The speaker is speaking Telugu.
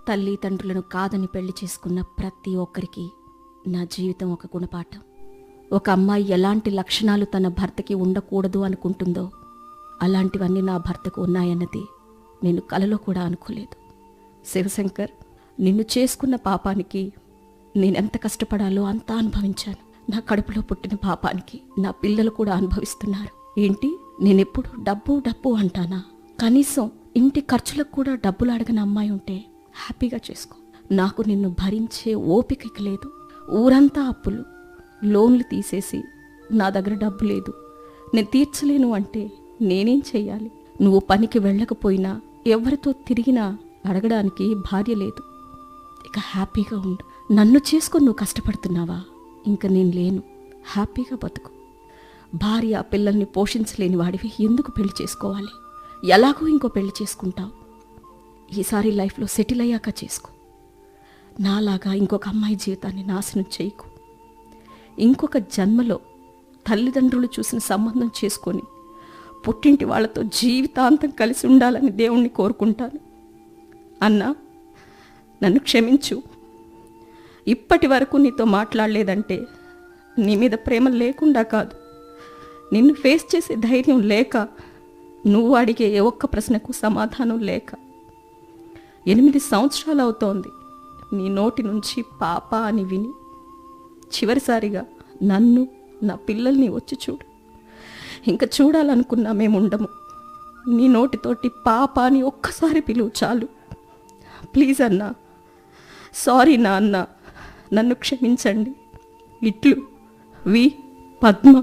తల్లిదండ్రులను కాదని పెళ్లి చేసుకున్న ప్రతి ఒక్కరికి నా జీవితం ఒక గుణపాఠం. ఒక అమ్మాయి ఎలాంటి లక్షణాలు తన భర్తకి ఉండకూడదు అనుకుంటుందో అలాంటివన్నీ నా భర్తకు ఉన్నాయన్నది నేను కలలో కూడా అనుకోలేదు. శివశంకర్, నిన్ను చేసుకున్న పాపానికి నేనెంత కష్టపడాలో అంతా అనుభవించాను. నా కడుపులో పుట్టిన పాపానికి నా పిల్లలు కూడా అనుభవిస్తున్నారు. ఏంటి, నేనెప్పుడు డబ్బు డబ్బు అంటానా? కనీసం ఇంటి ఖర్చులకు కూడా డబ్బులు అడగని అమ్మాయి ఉంటే హ్యాపీగా చేసుకో. నాకు నిన్ను భరించే ఓపిక లేదు. ఊరంతా అప్పులు, లోన్లు తీసేసి నా దగ్గర డబ్బు లేదు, నేను తీర్చలేను అంటే నేనేం చెయ్యాలి? నువ్వు పనికి వెళ్ళకపోయినా ఎవరితో తిరిగినా అడగడానికి భార్య లేదు. ఇక హ్యాపీగా ఉండు. నన్ను చేసుకొని నువ్వు కష్టపడుతున్నావా? ఇంక నేను లేను, హ్యాపీగా బతుకు. భార్య పిల్లల్ని పోషించలేని వాడివి ఎందుకు పెళ్లి చేసుకోవాలి? ఎలాగో ఇంకో పెళ్లి చేసుకుంటావు. ఈసారి లైఫ్లో సెటిల్ అయ్యాక చేసుకో. నాలాగా ఇంకొక అమ్మాయి జీవితాన్ని నాశనం చేయకు. ఇంకొక జన్మలో తల్లిదండ్రులు చూసిన సంబంధం చేసుకొని పుట్టింటి వాళ్ళతో జీవితాంతం కలిసి ఉండాలని దేవుణ్ణి కోరుకుంటాను. అన్నా, నన్ను క్షమించు. ఇప్పటి వరకు నీతో మాట్లాడలేదంటే నీ మీద ప్రేమ లేకుండా కాదు, నిన్ను ఫేస్ చేసే ధైర్యం లేక, నువ్వు అడిగే ఏ ఒక్క ప్రశ్నకు సమాధానం లేక. 8 సంవత్సరాలు అవుతోంది నీ నోటి నుంచి పాప అని విని. చివరిసారిగా నన్ను, నా పిల్లల్ని వచ్చి చూడు. ఇంకా చూడాలనుకున్నా మేము ఉండము. నీ నోటితోటి పాప అని ఒక్కసారి పిలువు చాలు. ప్లీజ్ అన్నా, సారీ నా అన్న, నన్ను క్షమించండి. ఇట్లు వి పద్మ.